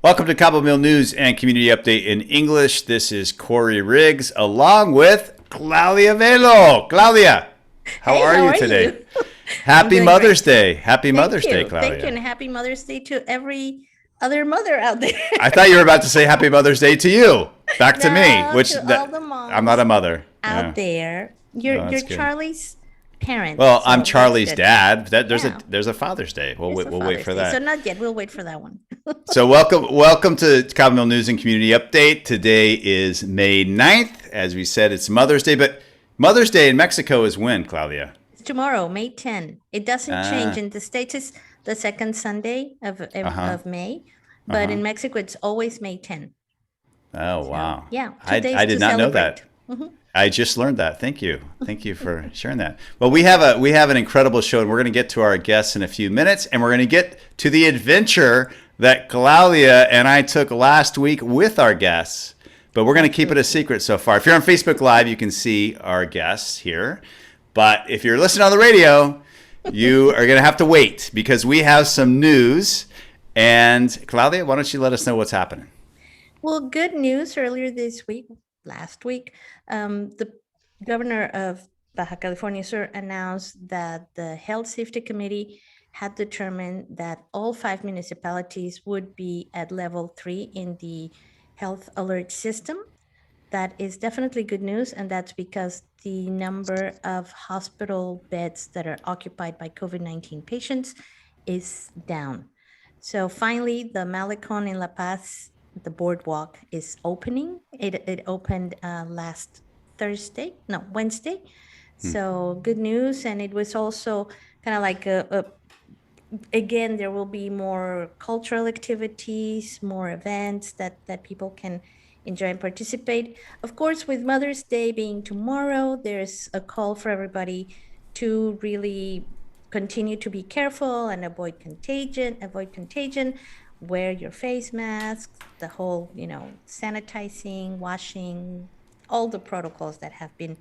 Welcome to Cabomil News and Community Update in English. This is Korey Riggs along with Claudia Velo. Claudia, how Hey, are how you are today? you? I'm Happy doing Mother's great. Day. Happy Thank Mother's Day, you. Thank you. Claudia. And happy Mother's Day to every other mother out there. I thought you were about to say Happy Mother's Day to you. Back to me, No, which to all the I'm not moms a mother. out Yeah, there. no, You're that's good. Charlie's parent, Well, I'm so that's Charlie's good. dad. Yeah, There's a Father's Day. there's a We'll wait Father's for Day. So that. not yet. We'll wait for that one. So welcome to Cabomil News and Community Update. Today is May 9th. As we said, it's Mother's Day, but Mother's Day in Mexico is when, Claudia? It's tomorrow, May 10. It doesn't change. Ah, In the States, it's the second Sunday of, of, uh-huh, of May. But uh-huh. in Mexico, it's always May 10. Oh, So wow. yeah, 2 days I did to not know celebrate. that. I just learned that. Thank you. Thank you for sharing that. Well, we have an incredible show, and we're going to get to our guests in a few minutes, and we're going to get to the adventure that Claudia and I took last week with our guests. But we're going to keep it a secret so far. If you're on Facebook Live, you can see our guests here. But if you're listening on the radio, you are going to have to wait because we have some news. And Claudia, why don't you let us know what's happening? Well, good news earlier this week, last week, the governor of Baja California Sur announced that the Health Safety Committee had determined that all 5 municipalities would be at level 3 in the health alert system. That is definitely good news, and that's because the number of hospital beds that are occupied by COVID-19 patients is down. So finally, the Malecon in La Paz, the boardwalk, is opening. It opened last Wednesday. So good news, and it was also kind of like again, there will be more cultural activities, more events that people can enjoy and participate. Of course, with Mother's Day being tomorrow, there's a call for everybody to really continue to be careful and avoid contagion, wear your face masks, the whole, sanitizing, washing, all the protocols that have been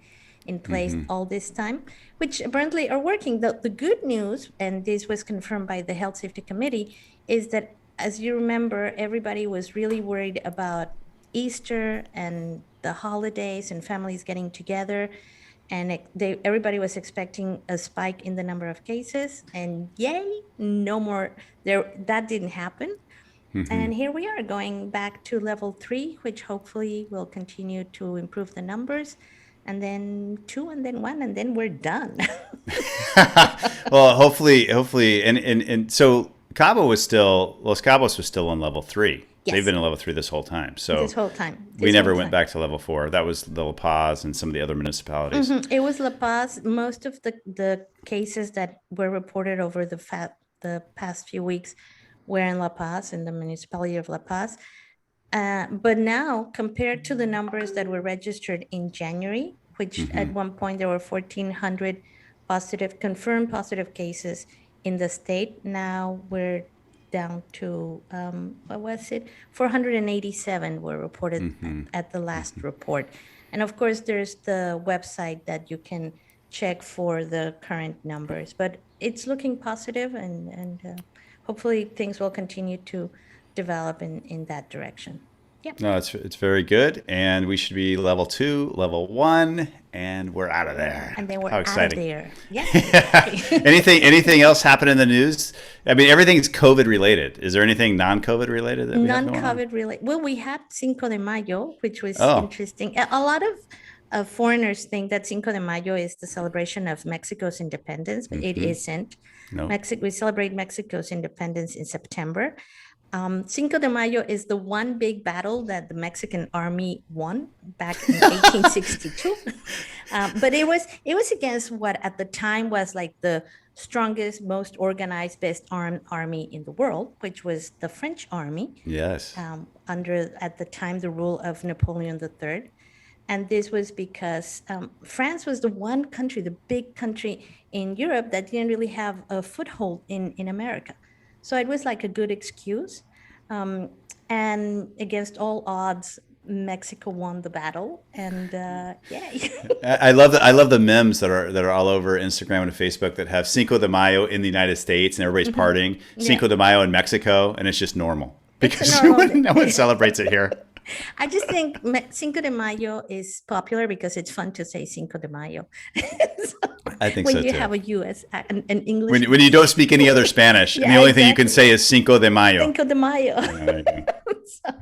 in place all this time, which apparently are working. The good news, and this was confirmed by the Health Safety Committee, is that, as you remember, everybody was really worried about Easter and the holidays and families getting together. And everybody was expecting a spike in the number of cases. And yay, no more there. That didn't happen. And here we are going back to level 3, which hopefully will continue to improve the numbers. And then 2, and then 1, and then we're done. Well, hopefully, and so Los Cabos was still on level 3. They've Yes, been in level 3 this whole time. So this whole time. we This whole never went time. back to level 4. That was the La Paz and some of the other municipalities. It was La Paz. Most of the cases that were reported over the past few weeks were in La Paz, in the municipality of La Paz. But now, compared to the numbers that were registered in January, which at one point there were 1,400 confirmed positive cases in the state, now we're down to, what was it? 487 were reported at the last report. And of course, there's the website that you can check for the current numbers, but it's looking positive, and hopefully things will continue to develop in that direction. Yeah. No, it's very good, and we should be level 2, level 1, and we're out of there. And then we're How out of exciting! there. Yes, exactly. Anything else happen in the news? I mean, everything's COVID related. Is there anything non-COVID related that we have going on? Non-COVID related. Well, we had Cinco de Mayo, which was Oh, interesting. A lot of foreigners think that Cinco de Mayo is the celebration of Mexico's independence, but it isn't. no. We celebrate Mexico's independence in September. Cinco de Mayo is the one big battle that the Mexican army won back in 1862. But it was against what at the time was like the strongest, most organized, best armed army in the world, which was the French army, Yes. under at the time the rule of Napoleon III. And this was because France was the one country, the big country in Europe, that didn't really have a foothold in America. So it was like a good excuse. And against all odds, Mexico won the battle. And yay. I love the memes that are all over Instagram and Facebook that have Cinco de Mayo in the United States and everybody's partying, Yeah. Cinco de Mayo in Mexico, and it's just normal. It's a because normal no one day. celebrates it here. I just think Cinco de Mayo is popular because it's fun to say Cinco de Mayo. So I think when so you too. have a U.S. an English, When you don't speak any other Spanish, and the yeah, only thing you can exactly, say is Cinco de Mayo. Cinco de Mayo. Yeah, there you go. So,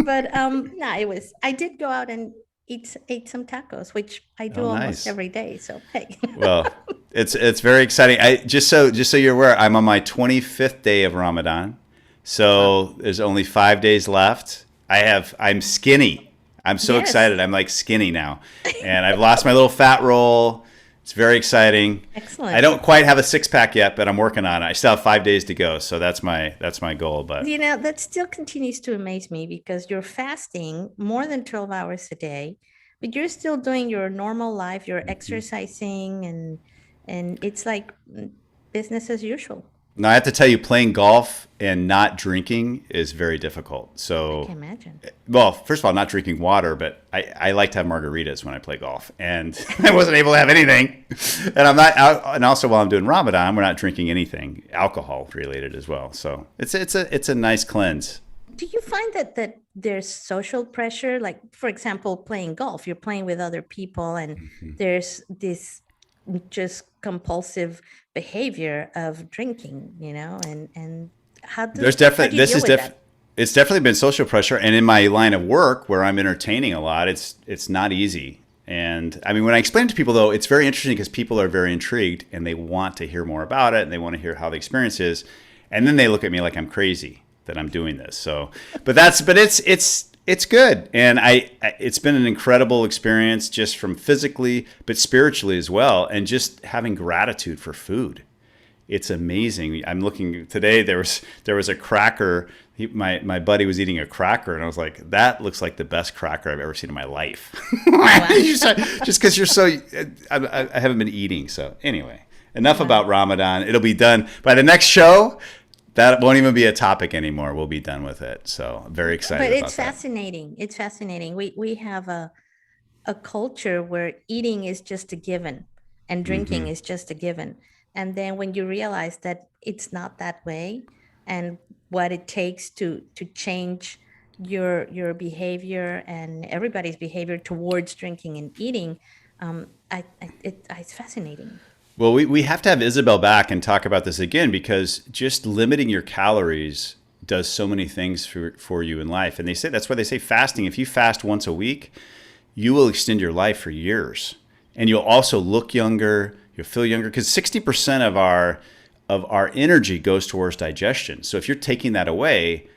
but no, it was. I did go out and ate some tacos, which I do Oh, almost nice. every day. So hey, Well, it's very exciting. I just so you're aware, I'm on my 25th day of Ramadan. wow, So there's only 5 days left. I'm skinny. I'm so yes, excited. I'm like skinny now. And I've lost my little fat roll. It's very exciting. I excellent. don't quite have a six pack yet, but I'm working on it. I still have 5 days to go. So that's my goal. But That still continues to amaze me because you're fasting more than 12 hours a day, but you're still doing your normal life, you're exercising and it's like business as usual. now I have to tell you, playing golf and not drinking is very difficult. I So can imagine. well, first of all, not drinking water, but I like to have margaritas when I play golf, and I wasn't able to have anything. And I'm not out, and also while I'm doing Ramadan, we're not drinking anything alcohol related as well. So it's a nice cleanse. Do you find that there's social pressure? Like, for example, playing golf, you're playing with other people, and there's this just compulsive behavior of drinking, and There's how definitely do you deal with that? it's definitely been social pressure, and in my line of work where I'm entertaining a lot, it's not easy. And I mean, when I explain it to people, though, it's very interesting because people are very intrigued and they want to hear more about it and they want to hear how the experience is, and then they look at me like I'm crazy that I'm doing this. So, but it's good, and it's been an incredible experience just from physically, but spiritually as well, and just having gratitude for food. It's amazing. I'm looking today. There was a cracker. My buddy was eating a cracker, and I was like, "That looks like the best cracker I've ever seen in my life." Wow. Just because you're so, I haven't been eating. So anyway, enough about Ramadan. It'll be done by the next show. That won't even be a topic anymore. We'll be done with it. So I'm very excited But about it's that. fascinating. It's fascinating. We have a culture where eating is just a given and drinking Hmm. is just a given. And then when you realize that it's not that way and what it takes to change your behavior and everybody's behavior towards drinking and eating, it's fascinating. Well, we have to have Isabel back and talk about this again because just limiting your calories does so many things for you in life. And they say that's why they say fasting. If you fast once a week, you will extend your life for years, and you'll also look younger. You'll feel younger because 60% of our energy goes towards digestion. So if you're taking that away,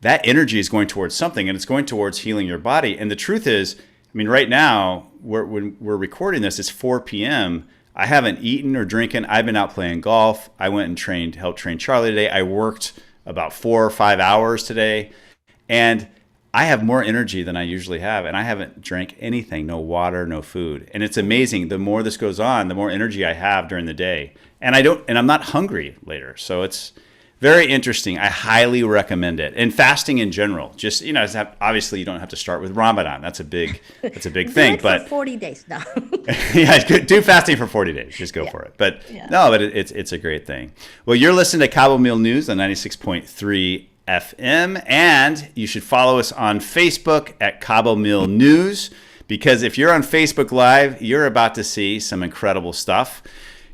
that energy is going towards something, and it's going towards healing your body. And the truth is, I mean, right now, when we're recording this, it's 4 p.m. I haven't eaten or drinking. I've been out playing golf. I went and helped train Charlie today. I worked about 4 or 5 hours today, and I have more energy than I usually have, and I haven't drank anything, no water, no food. And it's amazing. The more this goes on, the more energy I have during the day, and I'm not hungry later. So it's very interesting. I highly recommend it. And fasting in general, just obviously you don't have to start with Ramadan. That's a big Do thing. it for But 40 days now. yeah, do fasting for 40 days. Just go Yeah. for it. But Yeah. no, but it's a great thing. Well, you're listening to Cabomil News on 96.3 FM, and you should follow us on Facebook at Cabomil News, because if you're on Facebook Live, you're about to see some incredible stuff.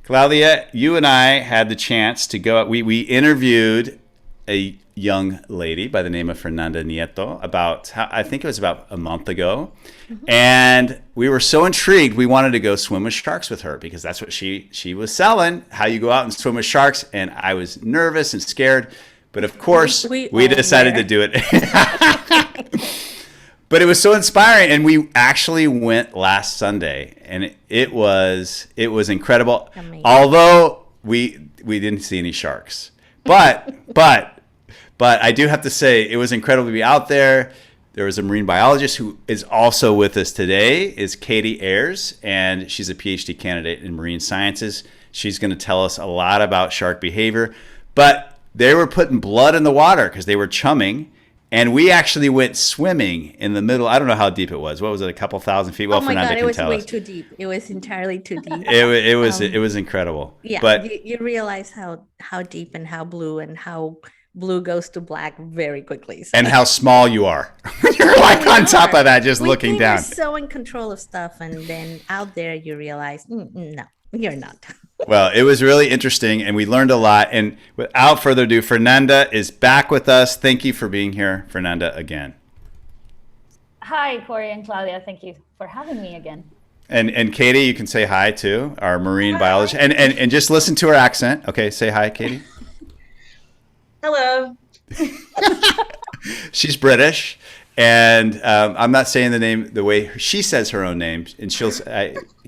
Claudia, you and I had the chance to go. We interviewed a young lady by the name of Fernanda Nieto I think it was about a month ago. And we were so intrigued, we wanted to go swim with sharks with her because that's what she was selling, how you go out and swim with sharks. And I was nervous and scared. But of course, We we all decided were. to do it. But it was so inspiring, and we actually went last Sunday, and it was incredible. Amazing. Although we didn't see any sharks, but I do have to say it was incredible to be out there. There was a marine biologist who is also with us today, is Korey Ayres, and she's a PhD candidate in marine sciences. She's going to tell us a lot about shark behavior, but they were putting blood in the water because they were chumming. And we actually went swimming in the middle. I don't know how deep it was. What was it? A couple thousand feet? Well, Oh my Fernanda God, it can was tell way us. too deep. It was entirely too deep. It was incredible. Yeah, But you realize how deep and how blue and how blue goes to black very quickly. So. And how small you are. You're like on top of that, just looking we down. We're so in control of stuff, and then out there you realize, no, you're not. Well, it was really interesting, and we learned a lot. And without further ado, Fernanda is back with us. Thank you for being here, Fernanda, again. Hi, Korey and Claudia. Thank you for having me again. And Katie, you can say hi too, our marine biologist. And just listen to her accent. Okay, say hi, Katie. Hello. She's British, and I'm not saying the name the way she says her own name. And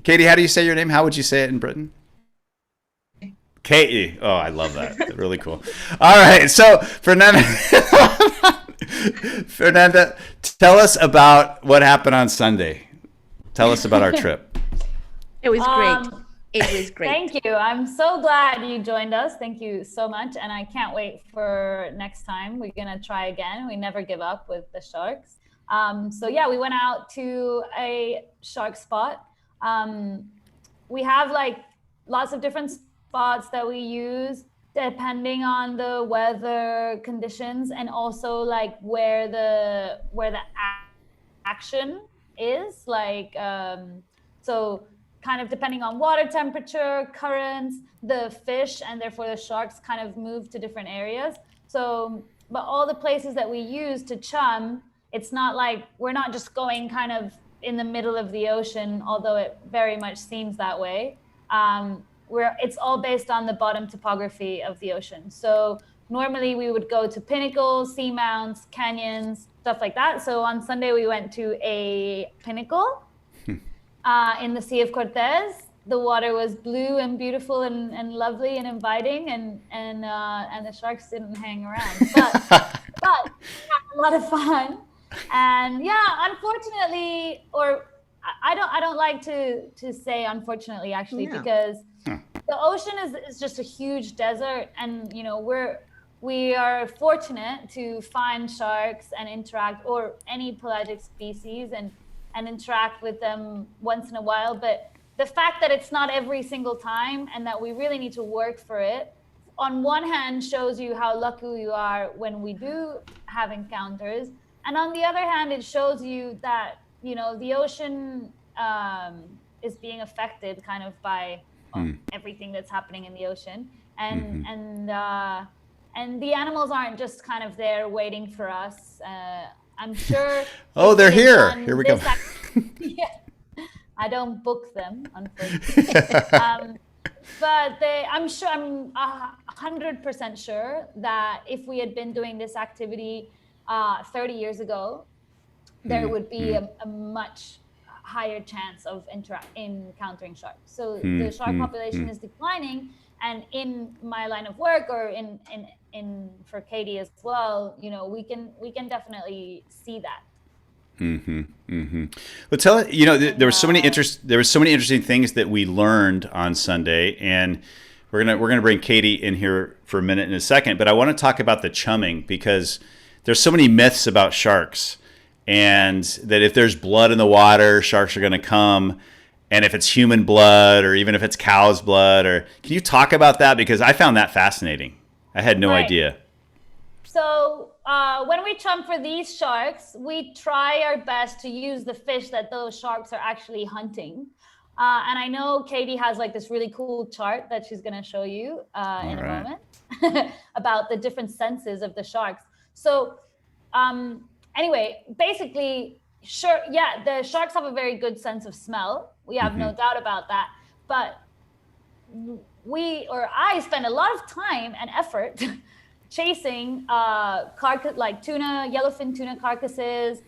Katie, how do you say your name? How would you say it in Britain? Katie. Oh, I love that. Really cool. All right, so Fernanda, tell us about what happened on Sunday. Tell us about our trip. It was great. It was great. Thank you. I'm so glad you joined us. Thank you so much. And I can't wait for next time. We're going to try again. We never give up with the sharks. So yeah, we went out to a shark spot. We have like lots of different spots that we use depending on the weather conditions and also like where the action is like, so kind of depending on water temperature, currents, the fish, and therefore the sharks kind of move to different areas. So, but all the places that we use to chum, it's not like, we're not just going kind of in the middle of the ocean, although it very much seems that way. It's all based on the bottom topography of the ocean. So normally we would go to pinnacles, seamounts, canyons, stuff like that. So on Sunday we went to a pinnacle in the Sea of Cortez. The water was blue and beautiful and lovely and inviting, and the sharks didn't hang around, but we had a lot of fun. And yeah, unfortunately, or I don't like to say unfortunately actually, because the ocean is just a huge desert, and you know we are fortunate to find sharks and interact, or any pelagic species, and interact with them once in a while. But the fact that it's not every single time and that we really need to work for it, on one hand shows you how lucky you are when we do have encounters. And on the other hand, it shows you that, you know, the ocean is being affected kind of by everything that's happening in the ocean. And the animals aren't just kind of there waiting for us. I'm sure. Oh, they're here. Here we go. Yeah. I don't book them, unfortunately. But I'm 100% sure that if we had been doing this activity 30 years ago, there would be a much higher chance of encountering sharks. So the shark population is declining, and in my line of work, or in for Katie as well, you know, we can definitely see that. Well, there were so many interesting things that we learned on Sunday, and we're gonna bring Katie in here for a minute in a second. But I want to talk about the chumming, because there's so many myths about sharks, and that if there's blood in the water, sharks are going to come, and if it's human blood, or even if it's cow's blood, or can you talk about that? Because I found that fascinating. I had no idea. So when we chum for these sharks, we try our best to use the fish that those sharks are actually hunting. And I know Katie has like this really cool chart that she's going to show you in a moment about the different senses of the sharks. So anyway, basically, sure, yeah, the sharks have a very good sense of smell. We have no doubt about that. But I spend a lot of time and effort chasing like tuna, yellowfin tuna carcasses,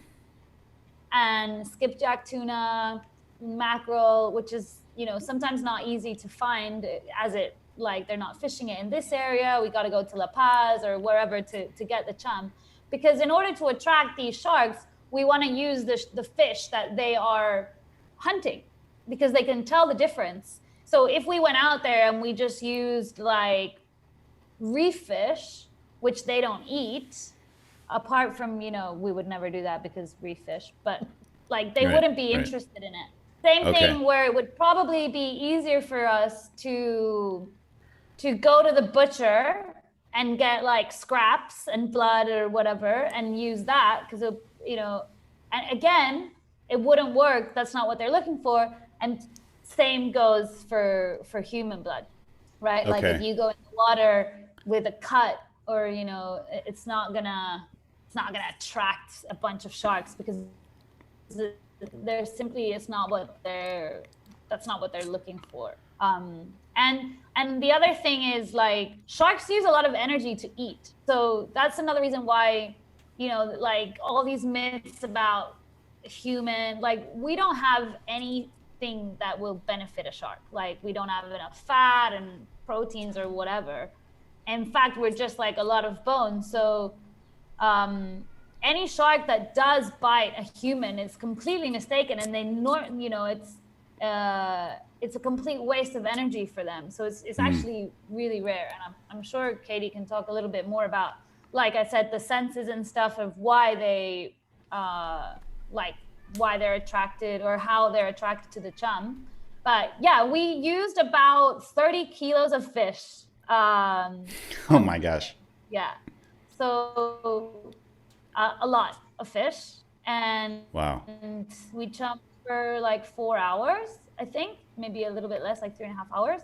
and skipjack tuna, mackerel, which is, you know, sometimes not easy to find, as it, like, they're not fishing it in this area. We got to go to La Paz or wherever to get the chum, because in order to attract these sharks, we want to use the fish that they are hunting, because they can tell the difference. So if we went out there and we just used like reef fish, which they don't eat, apart from, you know, we would never do that because reef fish, but like they wouldn't be interested in it. Same thing where it would probably be easier for us to go to the butcher and get like scraps and blood or whatever and use that because, you know, and again, it wouldn't work. That's not what they're looking for. And same goes for human blood, right? Like if you go in the water with a cut, or, you know, it's not gonna attract a bunch of sharks because they're simply, that's not what they're looking for. And the other thing is, like, sharks use a lot of energy to eat. So that's another reason why, you know, like all these myths about human, like we don't have anything that will benefit a shark. Like we don't have enough fat and proteins or whatever. In fact, we're just like a lot of bones. So any shark that does bite a human is completely mistaken, and you know, it's a complete waste of energy for them. So it's actually really rare. And I'm sure Katie can talk a little bit more about, like I said, the senses and stuff of why they why they're attracted or how they're attracted to the chum. But yeah, we used about 30 kilos of fish. Oh my gosh. Yeah. So a lot of fish. And wow. And we chummed for like 4 hours, I think, maybe a little bit less, like 3.5 hours.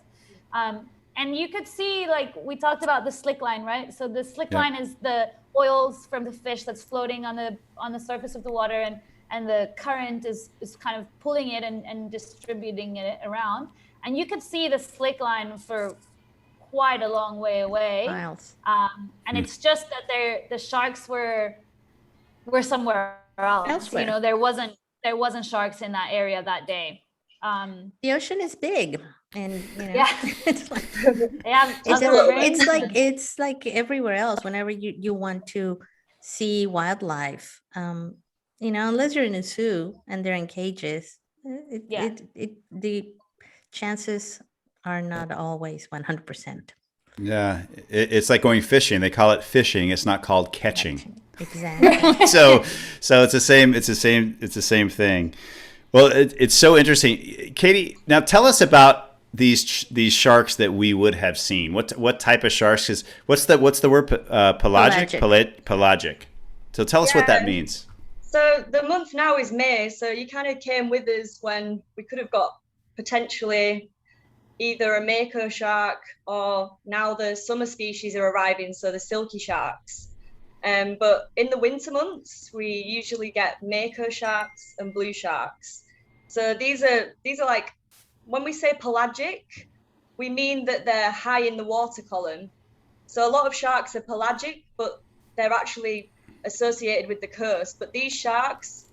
And you could see, like we talked about the slick line, right? So the slick line is the oils from the fish that's floating on the surface of the water, and the current is kind of pulling it and distributing it around. And you could see the slick line for quite a long way away. Miles. And it's just that the sharks were somewhere else. Elsewhere. You know, there wasn't sharks in that area that day. The ocean is big, and you know, Yeah. it's like it's like everywhere else. Whenever you want to see wildlife, you know, unless you're in a zoo and they're in cages, the chances are not always 100%. Yeah, it's like going fishing. They call it fishing. It's not called catching. Exactly. so it's the same thing. Well, it's so interesting, Katie. Now tell us about these sharks that we would have seen. What type of sharks? Because what's the word? Pelagic. Pelagic. So tell us what that means. So the month now is May. So you kind of came with us when we could have got potentially either a mako shark, or now the summer species are arriving, so the silky sharks. But in the winter months, we usually get mako sharks and blue sharks. So these are like, when we say pelagic, we mean that they're high in the water column. So a lot of sharks are pelagic, but they're actually associated with the coast. But these sharks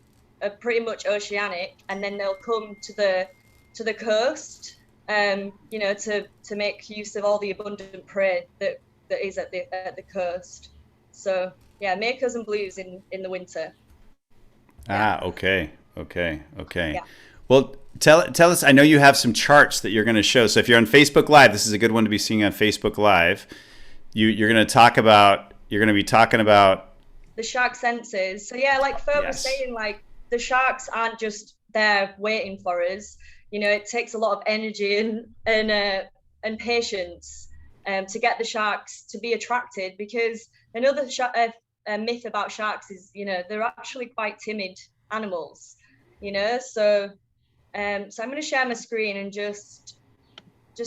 are pretty much oceanic, and then they'll come to the coast, you know, to make use of all the abundant prey that is at the coast. So yeah, makos and blues in the winter. Okay. Yeah. Well, tell us. I know you have some charts that you're going to show. So if you're on Facebook Live, this is a good one to be seeing on Facebook Live. You're going to be talking about the shark senses. So yeah, like Fer was saying, like the sharks aren't just there waiting for us. You know, it takes a lot of energy and patience to get the sharks to be attracted, because another myth about sharks is, you know, they're actually quite timid animals, you know. So I'm going to share my screen and just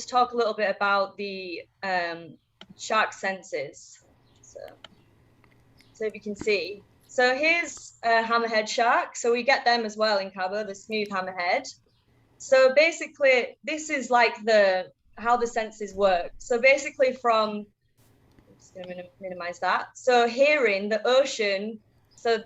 talk a little bit about the shark senses. So if you can see, so here's a hammerhead shark. So we get them as well in Cabo, the smooth hammerhead. So basically, this is like how the senses work. So basically I'm just going to minimize that. So hearing, the ocean, so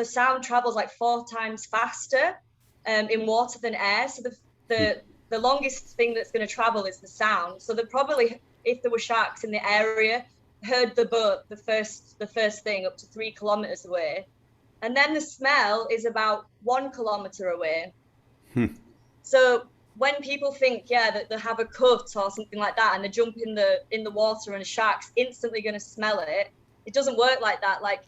sound travels like 4 times faster in water than air. So the longest thing that's going to travel is the sound. So they probably, if there were sharks in the area, heard the boat the first thing up to 3 kilometers away. And then the smell is about 1 kilometer away. So when people think, that they have a cut or something like that, and they jump in the water and a shark's instantly going to smell it, it doesn't work like that. Like,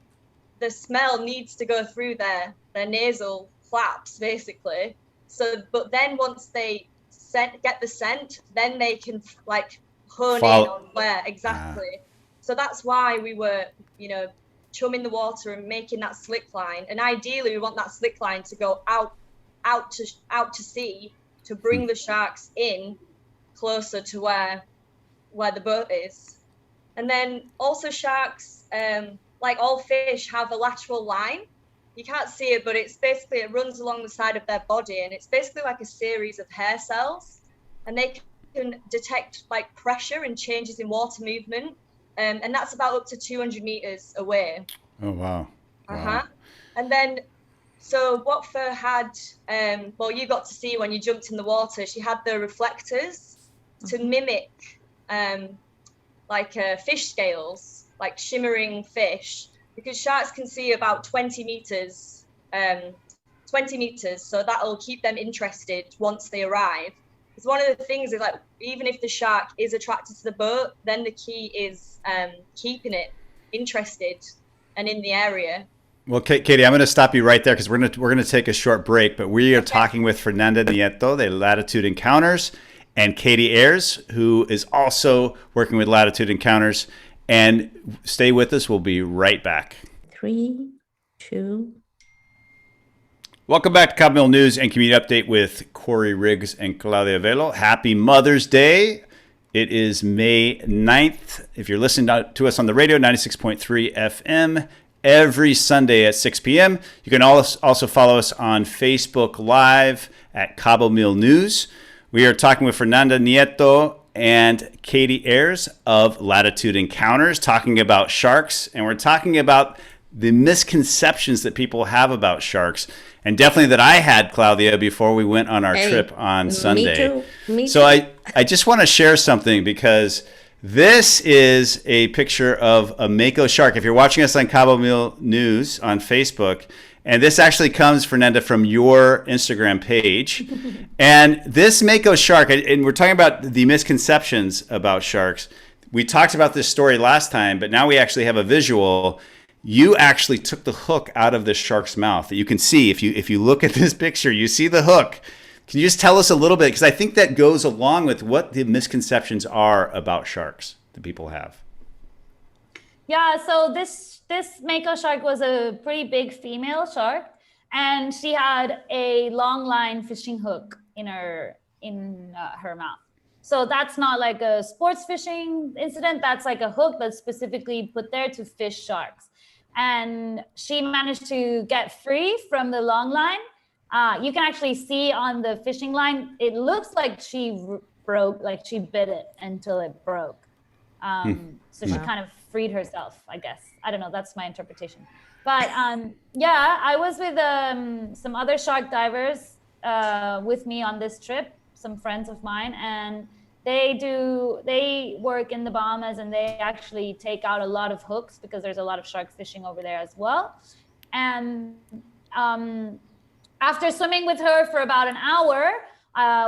the smell needs to go through their nasal flaps, basically. So, but then once they get the scent, then they can like hone in on where exactly. So that's why we were, you know, chumming the water and making that slick line. And ideally, we want that slick line to go out to sea to bring the sharks in closer to where the boat is. And then also sharks, like all fish, have a lateral line. You can't see it, but it's basically, it runs along the side of their body, and it's basically like a series of hair cells, and they can detect like pressure and changes in water movement, and that's about up to 200 meters away. Oh, wow. Wow. And then, so what Fer had, well, you got to see when you jumped in the water, she had the reflectors to mimic like fish scales, like shimmering fish, because sharks can see about 20 meters, so that'll keep them interested once they arrive. Because one of the things is, like, even if the shark is attracted to the boat, then the key is keeping it interested and in the area. Well, Katie, I'm going to stop you right there because we're going to take a short break. But we are talking with Fernanda Nieto, the Latitude Encounters, and Katie Ayres, who is also working with Latitude Encounters. And stay with us. We'll be right back. 3, 2. Welcome back to Cabomil News and Community Update with Korey Riggs and Claudia Velo. Happy Mother's Day. It is May 9th. If you're listening to us on the radio, 96.3 FM, every Sunday at 6 p.m. You can also follow us on Facebook Live at Cabomil News. We are talking with Fernanda Nieto and Katie Ayres of Latitude Encounters, talking about sharks. And we're talking about the misconceptions that people have about sharks. And definitely that I had, Claudia, before we went on our trip on Sunday. Me too. So I just want to share something, because this is a picture of a mako shark. If you're watching us on Cabomil News on Facebook, and this actually comes, Fernanda, from your Instagram page. And this mako shark, and we're talking about the misconceptions about sharks. We talked about this story last time, but now we actually have a visual. You actually took the hook out of the shark's mouth that you can see. If you look at this picture, you see the hook. Can you just tell us a little bit? Because I think that goes along with what the misconceptions are about sharks that people have. Yeah, so this mako shark was a pretty big female shark, and she had a long line fishing hook in her mouth. So that's not like a sports fishing incident. That's like a hook that's specifically put there to fish sharks. And she managed to get free from the long line. You can actually see on the fishing line, it looks like she broke, like she bit it until it broke. So she kind of freed herself, I guess. I don't know, that's my interpretation. But yeah, I was with some other shark divers with me on this trip, some friends of mine, and they work in the Bahamas, and they actually take out a lot of hooks because there's a lot of shark fishing over there as well. And after swimming with her for about an hour,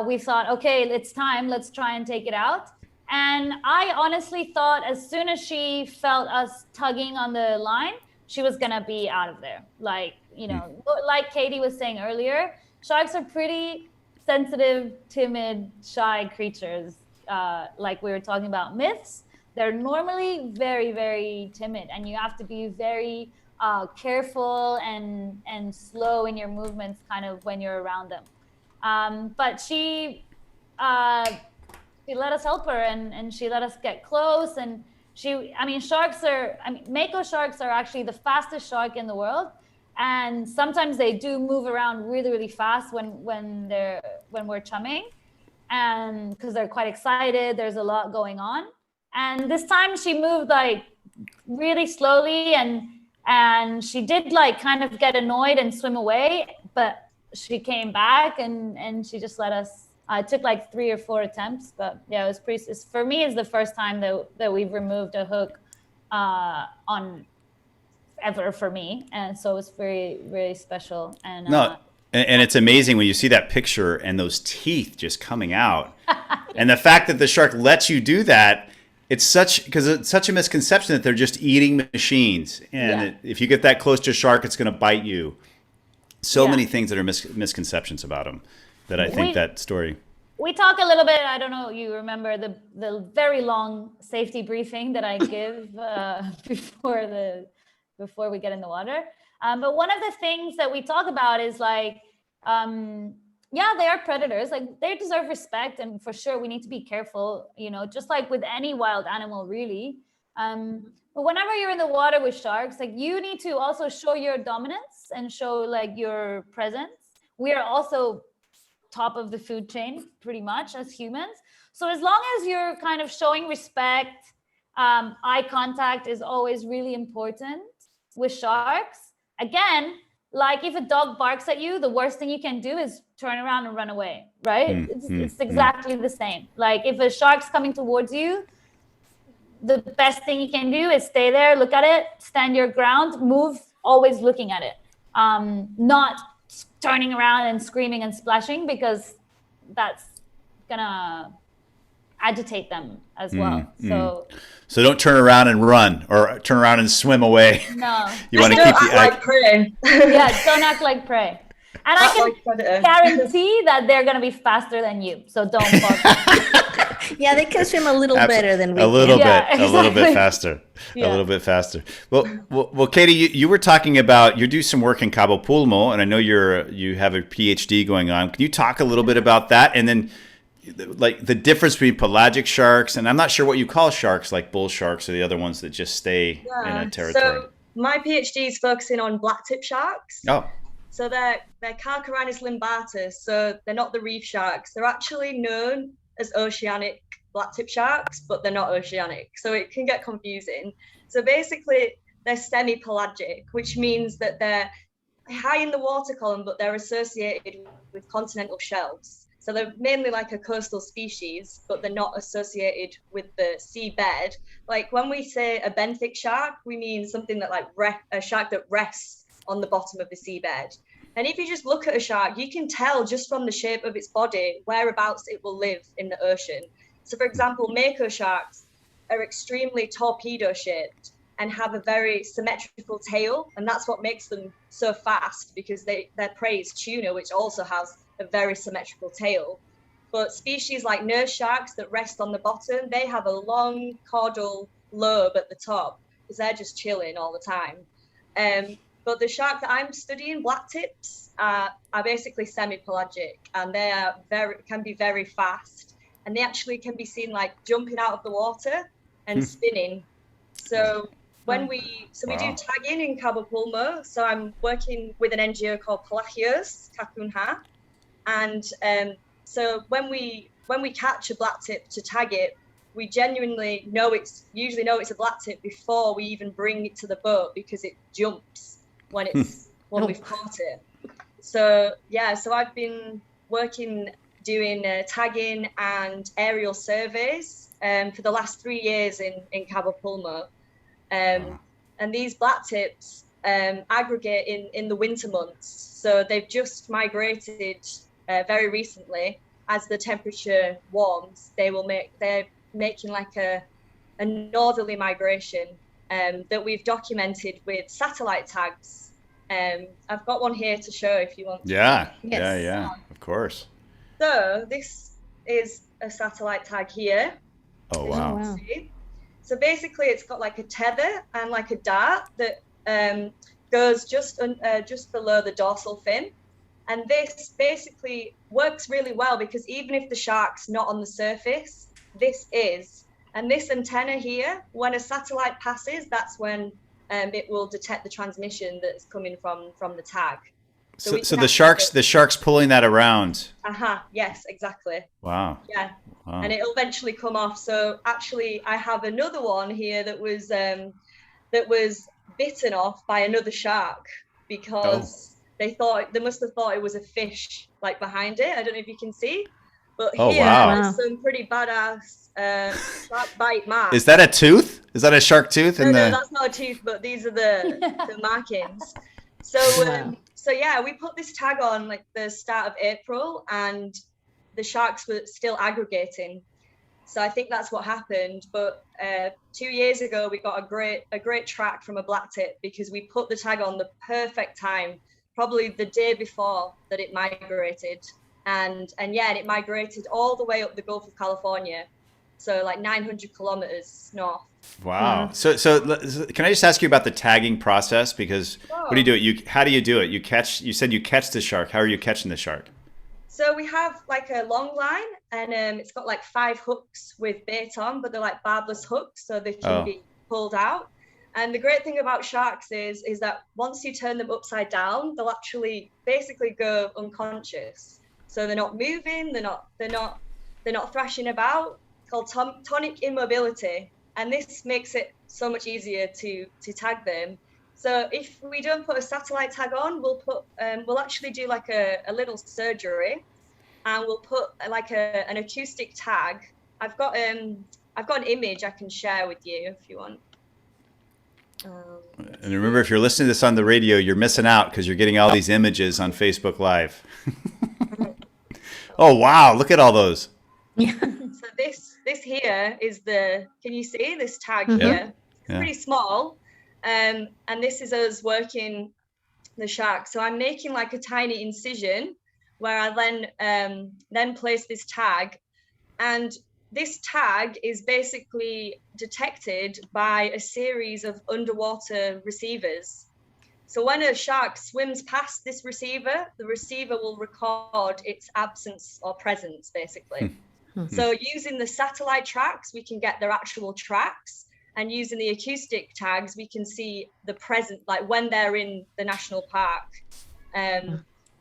we thought, okay, it's time, let's try and take it out. And I honestly thought as soon as she felt us tugging on the line, she was gonna be out of there. Like, you know, like Katie was saying earlier, sharks are pretty sensitive, timid, shy creatures. Like we were talking about myths, they're normally very, very timid, and you have to be very careful and slow in your movements kind of when you're around them. But she let us help her, and she let us get close. And mako sharks are actually the fastest shark in the world. And sometimes they do move around really, really fast when we're chumming, and because they're quite excited, there's a lot going on. And this time she moved like really slowly, and she did like kind of get annoyed and swim away, but she came back and she just let us. It took like 3 or 4 attempts, but yeah, it was pretty. For me, it's the first time that we've removed a hook on ever for me, and so it's very, very special. And and it's amazing when you see that picture and those teeth just coming out, and the fact that the shark lets you do that. It's such a misconception that they're just eating machines, and if you get that close to a shark, it's going to bite you. So many things that are misconceptions about them. That I think that story. we talk a little bit. I don't know. You remember the very long safety briefing that I give before we get in the water. But one of the things that we talk about is like, yeah, they are predators. Like they deserve respect, and for sure we need to be careful. You know, just like with any wild animal, really. But whenever you're in the water with sharks, like you need to also show your dominance and show like your presence. We are also top of the food chain pretty much as humans. So as long as you're kind of showing respect, eye contact is always really important with sharks. Again, like if a dog barks at you, the worst thing you can do is turn around and run away, right? It's exactly the same. Like if a shark's coming towards you, the best thing you can do is stay there, look at it, stand your ground, move, always looking at it. Not turning around and screaming and splashing, because that's gonna agitate them as well. So don't turn around and run, or turn around and swim away. No. You want to keep the like prey. Yeah, don't act like prey. And I can guarantee that they're gonna be faster than you. So don't bother. Yeah, they can swim a little better than we a little can. bit, exactly. A little bit faster, a little bit faster. Well, Katie, you were talking about you do some work in Cabomil, and I know you have a PhD going on. Can you talk a little bit about that, and then like the difference between pelagic sharks, and I'm not sure what you call sharks, like bull sharks or the other ones that just stay in a territory. So my PhD is focusing on blacktip sharks. Oh. So they're Carcharodontis limbatus. So they're not the reef sharks. They're actually known as oceanic blacktip sharks, but they're not oceanic, so it can get confusing. So basically they're semi-pelagic, which means that they're high in the water column, but they're associated with continental shelves. So they're mainly like a coastal species, but they're not associated with the seabed. Like when we say a benthic shark, we mean something that like a shark that rests on the bottom of the seabed. And if you just look at a shark, you can tell just from the shape of its body whereabouts it will live in the ocean. So for example, mako sharks are extremely torpedo shaped and have a very symmetrical tail. And that's what makes them so fast, because their prey is tuna, which also has a very symmetrical tail. But species like nurse sharks that rest on the bottom, they have a long caudal lobe at the top because they're just chilling all the time. But the shark that I'm studying, blacktips, are basically semi-pelagic, and they are can be very fast, and they actually can be seen like jumping out of the water and spinning. So when we do tagging in Cabomil, so I'm working with an NGO called Pelagios Kakunha, and so when we catch a blacktip to tag it, we genuinely usually know it's a blacktip before we even bring it to the boat, because it jumps when we've caught it. So I've been doing tagging and aerial surveys for the last 3 years in Cabomil, and these blacktips aggregate in the winter months. So they've just migrated very recently. As the temperature warms, they're making like a northerly migration that we've documented with satellite tags. I've got one here to show if you want to. Yeah, of course. So this is a satellite tag here. Oh, wow. So basically it's got like a tether and like a dart that goes just below the dorsal fin. And this basically works really well, because even if the shark's not on the surface, this is. And this antenna here, when a satellite passes, that's when it will detect the transmission that's coming from the tag. So the shark's pulling that around. Yes, exactly. Wow. Yeah. Wow. And it'll eventually come off. So actually, I have another one here that was bitten off by another shark, because they must have thought it was a fish like behind it. I don't know if you can see, but there's some pretty badass shark bite marks. Is that a tooth? Is that a shark tooth? No, that's not a tooth, but these are the markings. So we put this tag on like the start of April, and the sharks were still aggregating. So I think that's what happened. But 2 years ago, we got a great track from a blacktip, because we put the tag on the perfect time, probably the day before that it migrated. and yeah, and it migrated all the way up the Gulf of California, so like 900 kilometers north. Wow. So can I just ask you about the tagging process? Because what do you do? How do you do it? You said you catch the shark. How are you catching the shark? So we have like a long line, and it's got like 5 hooks with bait on, but they're like barbless hooks, so they can be pulled out. And the great thing about sharks is that once you turn them upside down, they'll actually basically go unconscious. So they're not moving, they're not thrashing about. It's called tonic immobility, and this makes it so much easier to tag them. So if we don't put a satellite tag on, we'll actually do like a little surgery, and we'll put like an acoustic tag. I've got an image I can share with you if you want. And remember, if you're listening to this on the radio, you're missing out because you're getting all these images on Facebook Live. Oh wow! Look at all those. Yeah. So this here is can you see this tag Mm-hmm. here? It's pretty small. And this is us working the shark. So I'm making like a tiny incision where I then place this tag, and this tag is basically detected by a series of underwater receivers. So when a shark swims past this receiver, the receiver will record its absence or presence, basically. So using the satellite tracks, we can get their actual tracks. And using the acoustic tags, we can see the present, like when they're in the national park.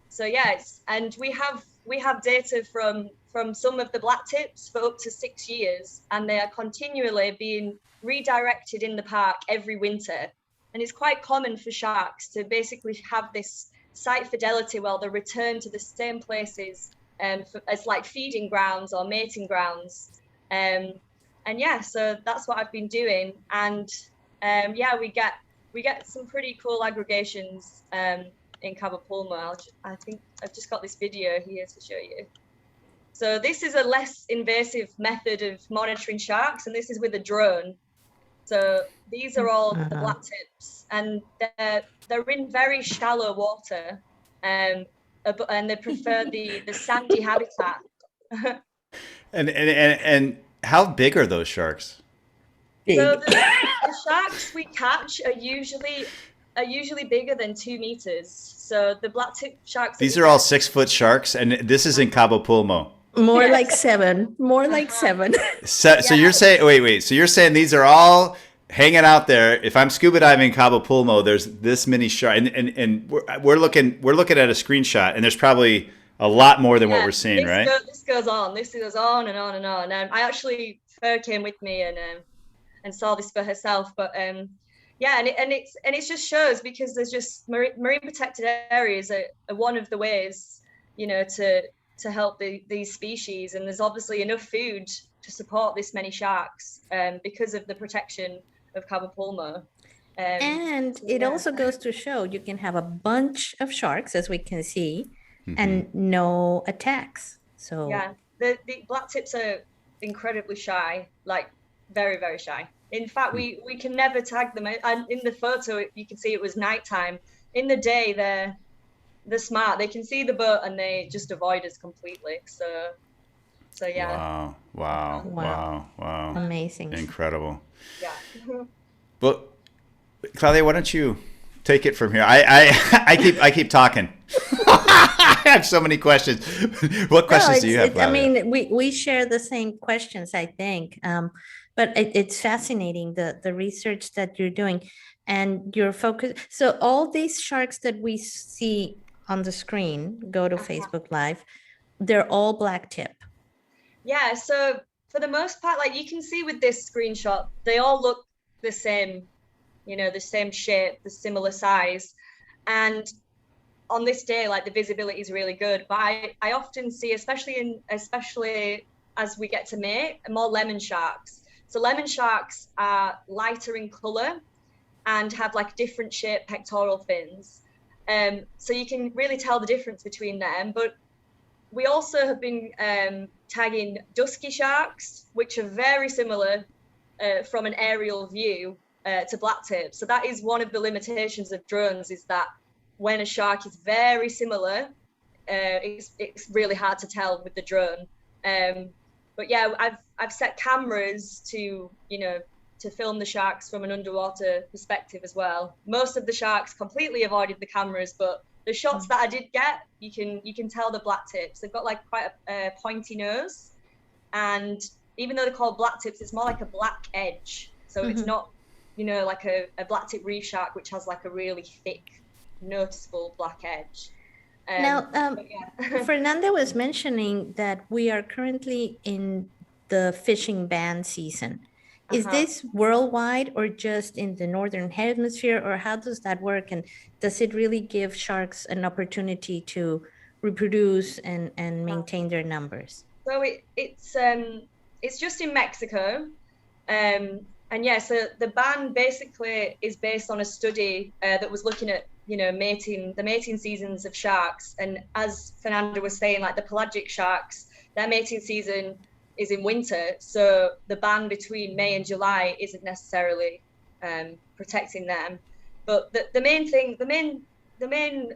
So yes, and we have data from some of the black tips for up to 6 years, and they are continually being redirected in the park every winter. And it's quite common for sharks to basically have this site fidelity where they return to the same places as like feeding grounds or mating grounds. And yeah, so that's what I've been doing. And yeah, we get some pretty cool aggregations in Cabomil. I think I've just got this video here to show you. So this is a less invasive method of monitoring sharks, and this is with a drone. So these are all the black tips, and they're in very shallow water, and they prefer the sandy habitat. And how big are those sharks? So the sharks we catch are usually bigger than 2 meters. So the black tip sharks. These are all 6-foot sharks, and this is in Cabo Pulmo. More like 7. More like 7. So you're saying, wait. So you're saying these are all hanging out there. If I'm scuba diving in Cabo Pulmo, there's this many sharks, and we're looking at a screenshot, and there's probably a lot more than what we're seeing, right? This goes on. This goes on and on and on. I actually, Fer came with me and saw this for herself. But yeah, and it just shows, because there's just marine protected areas are one of the ways, you know, to help these species. And there's obviously enough food to support this many sharks because of the protection of Cabo Pulmo. And it also goes to show you can have a bunch of sharks, as we can see, and no attacks. So yeah, the black tips are incredibly shy, like very, very shy. In fact, we can never tag them. And in the photo, you can see it was nighttime. In the day, they're smart. They can see the boat and they just avoid us completely. So yeah. Wow. Amazing. Incredible. Yeah. Well, Claudia, why don't you take it from here? I keep talking. I have so many questions. What questions do you have, Claudia? I mean, we share the same questions, I think. But it's fascinating, the research that you're doing and your focus. So all these sharks that we see on the screen, go to Facebook Live, they're all black tip. Yeah, so for the most part, like you can see with this screenshot, they all look the same, you know, the same shape, the similar size. And on this day, like the visibility is really good. But I often see, especially as we get to May, more lemon sharks. So lemon sharks are lighter in color and have like different shaped pectoral fins. So you can really tell the difference between them. But we also have been tagging dusky sharks, which are very similar from an aerial view to black tip. So that is one of the limitations of drones, is that when a shark is very similar it's really hard to tell with the drone. But yeah, I've set cameras to, you know, to film the sharks from an underwater perspective as well. Most of the sharks completely avoided the cameras, but the shots that I did get, you can tell the black tips. They've got like quite a pointy nose, and even though they're called black tips, it's more like a black edge. So it's not, you know, like a black tip reef shark, which has like a really thick, noticeable black edge. Now, yeah. Fernanda was mentioning that we are currently in the fishing ban season. Is this worldwide or just in the Northern Hemisphere, or how does that work? And does it really give sharks an opportunity to reproduce and maintain their numbers? So it's just in Mexico. And yeah, so the ban basically is based on a study that was looking at, you know, the mating seasons of sharks. And as Fernanda was saying, like the pelagic sharks, their mating season is in winter. So the ban between May and July isn't necessarily protecting them. But the main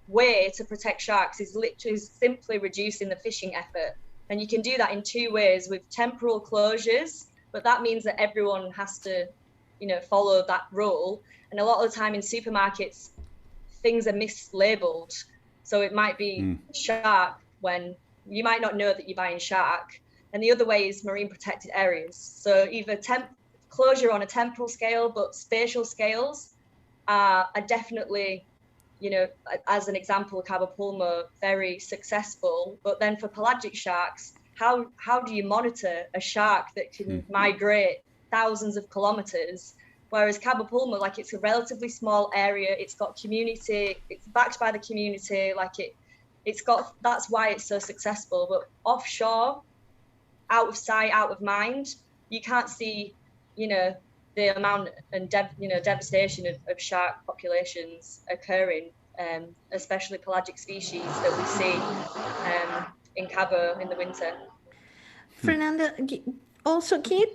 way to protect sharks is literally simply reducing the fishing effort. And you can do that in two ways, with temporal closures, but that means that everyone has to, you know, follow that rule. And a lot of the time in supermarkets, things are mislabeled. So it might be shark when you might not know that you're buying shark. And the other way is marine protected areas. So either closure on a temporal scale, but spatial scales are definitely, you know, as an example, Cabomil, very successful. But then for pelagic sharks, how do you monitor a shark that can migrate thousands of kilometers? Whereas Cabomil, like, it's a relatively small area, it's got community, it's backed by the community, like it's got, that's why it's so successful. But offshore, out of sight, out of mind, you can't see, you know, the amount and devastation of shark populations occurring, especially pelagic species that we see in Cabo in the winter. Fernanda, also, can you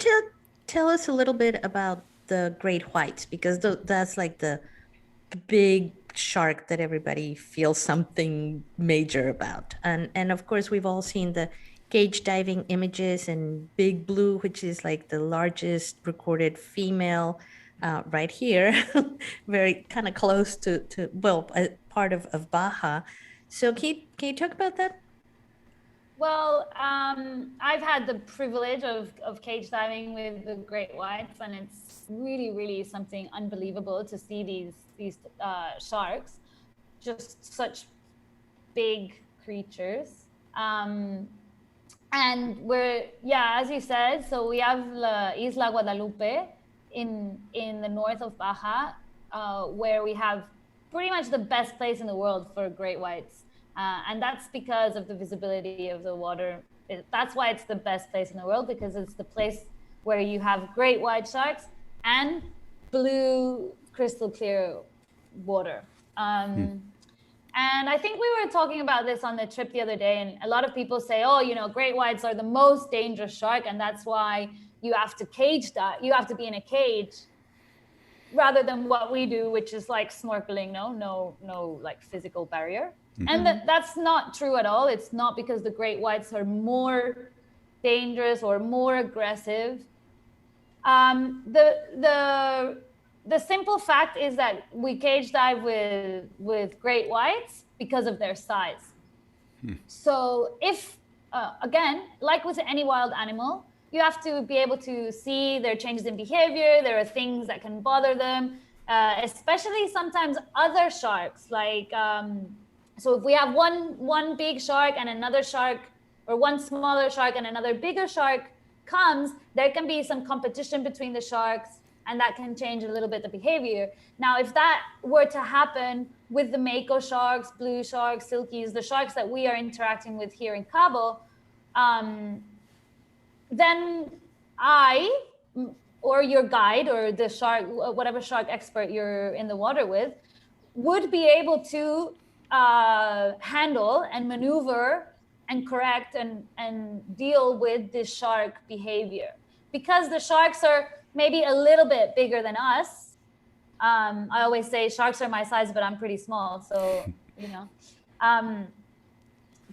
tell us a little bit about the great whites? Because that's like the big shark that everybody feels something major about. And of course, we've all seen the cage diving images, and Big Blue, which is like the largest recorded female right here, very kind of close to well, part of Baja. So can you talk about that? Well, I've had the privilege of cage diving with the great whites, and it's really, really something unbelievable to see these sharks, just such big creatures. And we're, yeah, as you said, so we have La Isla Guadalupe in the north of Baja, where we have pretty much the best place in the world for great whites. And that's because of the visibility of the water. That's why it's the best place in the world, because it's the place where you have great white sharks and blue, crystal clear water. And I think we were talking about this on the trip the other day, and a lot of people say, oh, you know, great whites are the most dangerous shark, and that's why you have to cage that. You have to be in a cage rather than what we do, which is like snorkeling, no like physical barrier. And that's not true at all. It's not because the great whites are more dangerous or more aggressive. The simple fact is that we cage dive with great whites because of their size. So if, again, like with any wild animal, you have to be able to see their changes in behavior. There are things that can bother them, especially sometimes other sharks. Like, so if we have one big shark and another shark, or one smaller shark and another bigger shark comes, there can be some competition between the sharks, and that can change a little bit the behavior. Now, if that were to happen with the mako sharks, blue sharks, silkies, the sharks that we are interacting with here in Cabo, then I, or your guide, or the shark, whatever shark expert you're in the water with, would be able to handle and maneuver and correct and deal with this shark behavior. Because the sharks are maybe a little bit bigger than us. I always say sharks are my size, but I'm pretty small. So, you know,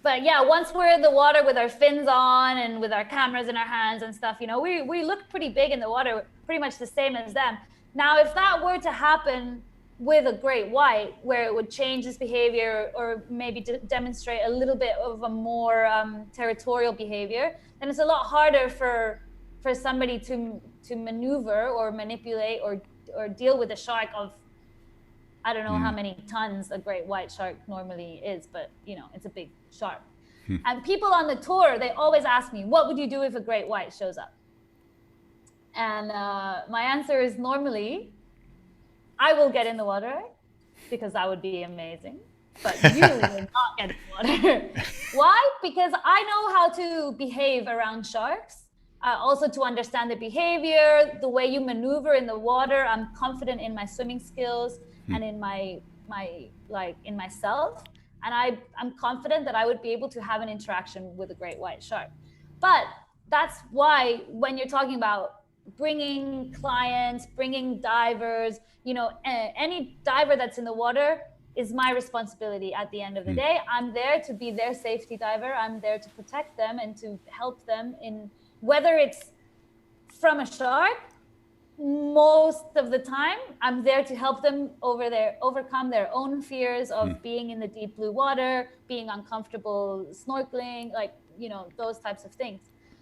but yeah, once we're in the water with our fins on and with our cameras in our hands and stuff, you know, we look pretty big in the water, pretty much the same as them. Now, if that were to happen with a great white, where it would change its behavior or maybe demonstrate a little bit of a more territorial behavior, then it's a lot harder for somebody to maneuver or manipulate or deal with a shark of, I don't know how many tons a great white shark normally is, but you know, it's a big shark. And people on the tour, they always ask me, what would you do if a great white shows up? And my answer is normally, I will get in the water because that would be amazing. But you will not get in the water. Why? Because I know how to behave around sharks. Also to understand the behavior, the way you maneuver in the water. I'm confident in my swimming skills and in my in myself. And I'm confident that I would be able to have an interaction with a great white shark. But that's why when you're talking about bringing clients, bringing divers, you know, any diver that's in the water is my responsibility at the end of the day. I'm there to be their safety diver. I'm there to protect them and to help them in, whether it's from a shark, most of the time, I'm there to help them overcome their own fears of being in the deep blue water, being uncomfortable snorkeling, like, you know, those types of things.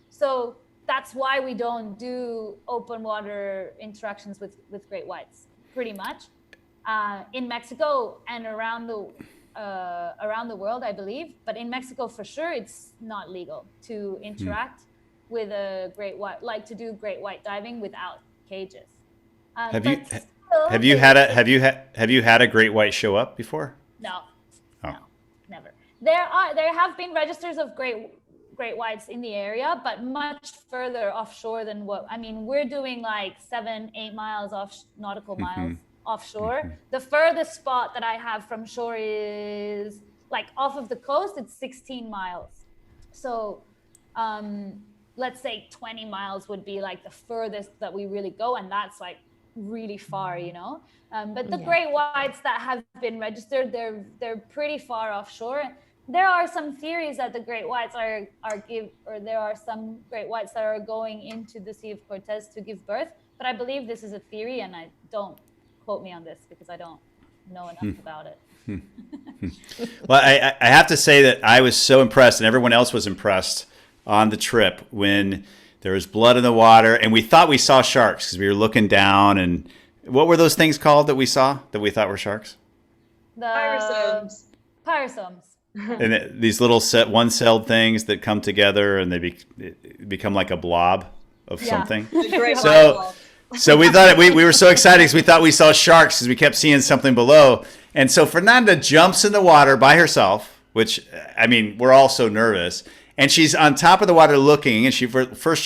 So that's why we don't do open water interactions with great whites, pretty much. In Mexico and around the world, I believe, but in Mexico for sure, it's not legal to interact with a great white, like to do great white diving without cages. Have you had a great white show up before? No, no, never. There have been registers of great whites in the area, but much further offshore than what, I mean, we're doing like 7-8 miles off nautical miles offshore. The furthest spot that I have from shore is like off of the coast, it's 16 miles. So let's say 20 miles would be like the furthest that we really go, and that's like really far, you know. But the great whites that have been registered, they're pretty far offshore. There are some theories that the great whites there are some great whites that are going into the Sea of Cortez to give birth, but I believe this is a theory, and I don't quote me on this because I don't know enough about it. Well, I have to say that I was so impressed, and everyone else was impressed on the trip when there was blood in the water, and we thought we saw sharks because we were looking down. And what were those things called that we saw that we thought were sharks? The pyrosomes. And these little one-celled things that come together and they become like a blob of something. So we thought we were so excited because we thought we saw sharks because we kept seeing something below. And so Fernanda jumps in the water by herself, which, I mean, we're all so nervous. And she's on top of the water looking, and she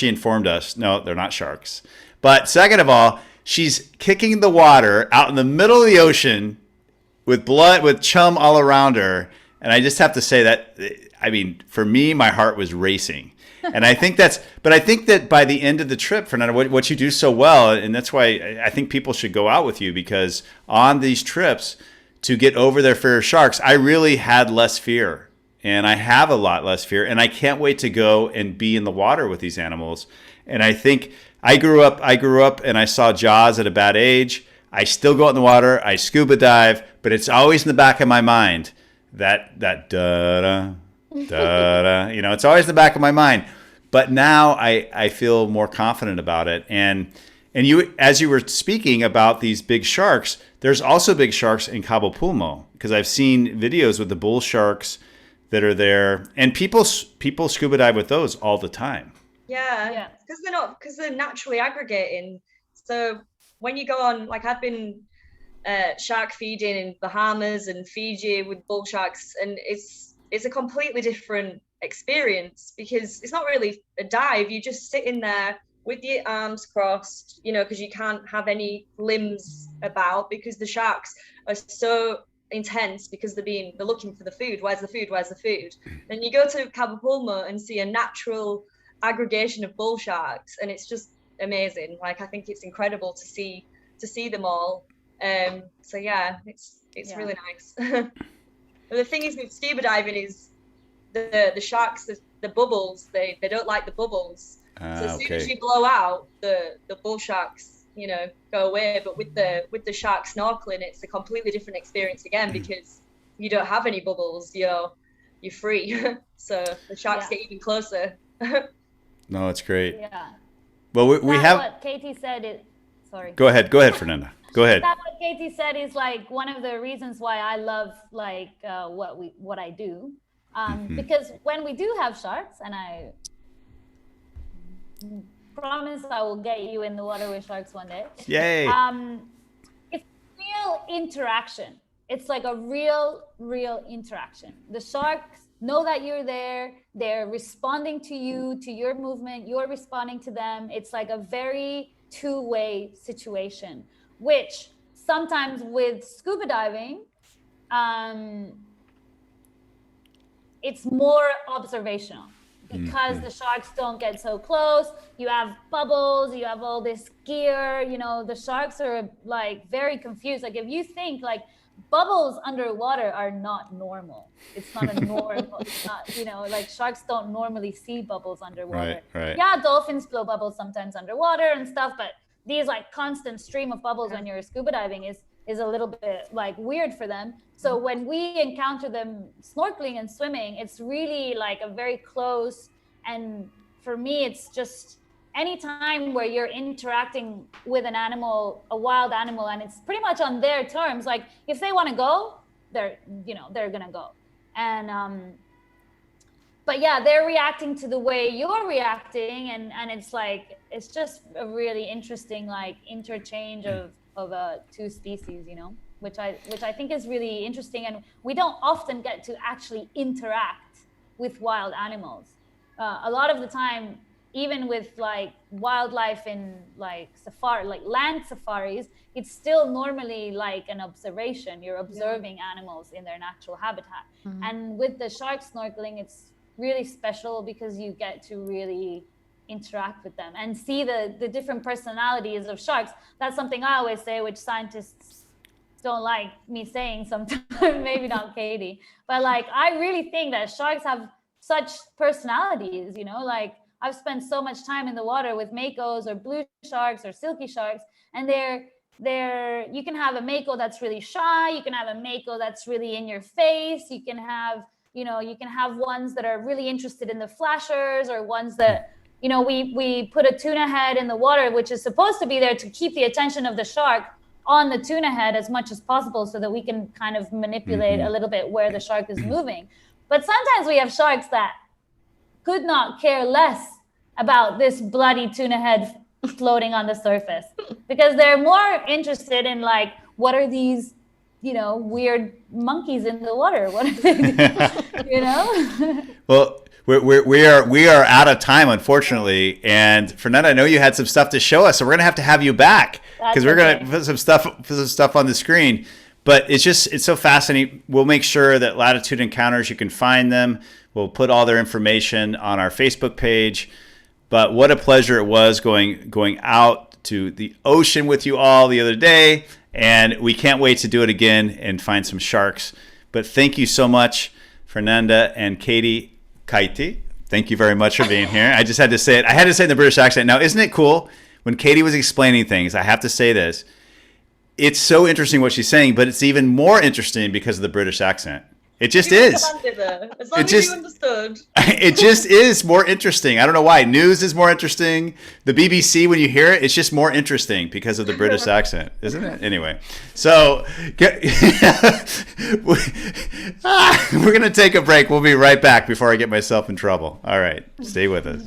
informed us, no, they're not sharks. But second of all, she's kicking the water out in the middle of the ocean with blood, with chum all around her. And I just have to say that, I mean, for me, my heart was racing. And I think that by the end of the trip, Fernanda, what you do so well, and that's why I think people should go out with you, because on these trips to get over their fear of sharks, I really had less fear. And I have a lot less fear, and I can't wait to go and be in the water with these animals. And I think I grew up and I saw Jaws at a bad age. I still go out in the water, I scuba dive, but it's always in the back of my mind, that da-da, da-da, you know, it's always in the back of my mind. But now I feel more confident about it. And you, as you were speaking about these big sharks, there's also big sharks in Cabo Pulmo, because I've seen videos with the bull sharks that are there, and people scuba dive with those all the time. Yeah, because they're naturally aggregating. So when you go on, like I've been shark feeding in Bahamas and Fiji with bull sharks, and it's a completely different experience because it's not really a dive. You just sit in there with your arms crossed, you know, because you can't have any limbs about because the sharks are so intense because they're looking for the food. Where's the food? Then you go to Cabo Pulmo and see a natural aggregation of bull sharks, and it's just amazing. Like I think it's incredible to see them all. So yeah, it's really nice. But the thing is with scuba diving is the sharks, the bubbles, they don't like the bubbles. So as soon as Okay. you blow out, the bull sharks, you know, go away. But with the shark snorkeling, it's a completely different experience again, because you don't have any bubbles. You're free. So the sharks Yeah. get even closer. No, it's great. Yeah. Well, we That have. what Katie said is, sorry. Go ahead, Fernanda. Go ahead. That what Katie said is like one of the reasons why I love like what I do, because when we do have sharks, and I promise I will get you in the water with sharks one day. Yay. It's real interaction. It's like a real interaction. The sharks know that you're there. They're responding to you, to your movement. You're responding to them. It's like a very two-way situation, which sometimes with scuba diving, it's more observational, because the sharks don't get so close. You have bubbles, you have all this gear, you know, the sharks are like very confused. Like if you think like bubbles underwater are not normal. It's not a normal, it's not, you know, like sharks don't normally see bubbles underwater. Right. Yeah, dolphins blow bubbles sometimes underwater and stuff, but these like constant stream of bubbles when you're scuba diving is a little bit like weird for them. So when we encounter them snorkeling and swimming, it's really like a very close, and for me, it's just any time where you're interacting with an animal, a wild animal, and it's pretty much on their terms. Like if they want to go, they're gonna go. And but yeah, they're reacting to the way you're reacting, and it's like it's just a really interesting like interchange of two species, you know, which I think is really interesting, and we don't often get to actually interact with wild animals. A lot of the time, even with like wildlife in like safari, like land safaris, it's still normally like an observation. You're observing animals in their natural habitat. And with the shark snorkeling, it's really special because you get to really interact with them and see the different personalities of sharks. That's something I always say, which scientists don't like me saying sometimes, maybe not Katie, but like I really think that sharks have such personalities, you know, like I've spent so much time in the water with makos or blue sharks or silky sharks, and you can have a mako that's really shy, you can have a mako that's really in your face, you can have ones that are really interested in the flashers, or ones that, you know, we put a tuna head in the water, which is supposed to be there to keep the attention of the shark on the tuna head as much as possible, so that we can kind of manipulate a little bit where the shark is moving. But sometimes we have sharks that could not care less about this bloody tuna head floating on the surface, because they're more interested in like, what are these, you know, weird monkeys in the water? What are they, you know? Well, we are out of time, unfortunately. And Fernanda, I know you had some stuff to show us, so we're gonna have to have you back, because we're gonna put some stuff on the screen. But it's so fascinating. We'll make sure that Latitude Encounters, you can find them. We'll put all their information on our Facebook page. But what a pleasure it was going out to the ocean with you all the other day. And we can't wait to do it again and find some sharks. But thank you so much, Fernanda and Katie. Thank you very much for being here. I just had to say it. I had to say it in the British accent. Now, isn't it cool? When Katie was explaining things, I have to say this. It's so interesting what she's saying, but it's even more interesting because of the British accent. It just is. As long as you understood. It just is more interesting. I don't know why. News is more interesting. The BBC, when you hear it, it's just more interesting because of the British accent, isn't it? Anyway, so we're going to take a break. We'll be right back before I get myself in trouble. All right. Stay with us.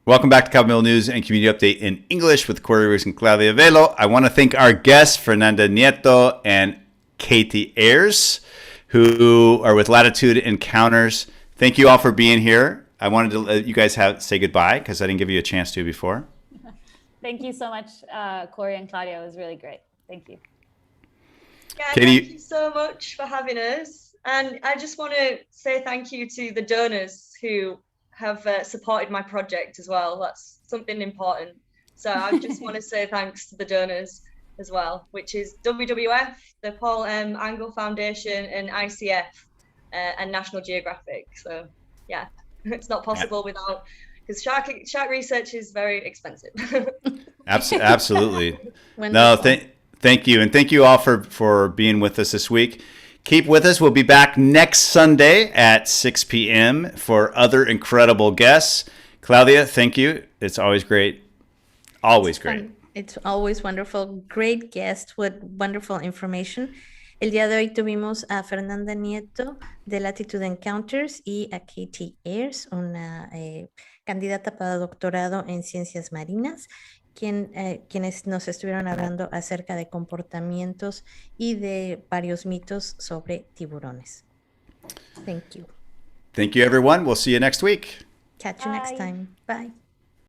Welcome back to Cabomil News and Community Update in English with Korey Riggs and Claudia Velo. I want to thank our guests, Fernanda Nieto and Katie Ayres, who are with Latitude Encounters. Thank you all for being here. I wanted to let you guys say goodbye because I didn't give you a chance to before. Thank you so much, Korey and Claudia. It was really great. Thank you. Yeah, Katie, thank you so much for having us. And I just want to say thank you to the donors who have supported my project as well. That's something important. So I just want to say thanks to the donors. as well, which is WWF, the Paul M. Angle Foundation, and ICF, and National Geographic. So yeah, it's not possible without, because shark research is very expensive. Absolutely. No, Wonderful. thank you. And thank you all for being with us this week. Keep with us. We'll be back next Sunday at 6 p.m. for other incredible guests. Claudia, thank you. It's always great. Always great. It's always wonderful. Great guest with wonderful information. El día de hoy tuvimos a Fernanda Nieto de Latitude Encounters y a Katie Ayres, una candidata para doctorado en ciencias marinas, quienes nos estuvieron hablando acerca de comportamientos y de varios mitos sobre tiburones. Thank you. Thank you, everyone. We'll see you next week. Catch you next Bye. time. Bye.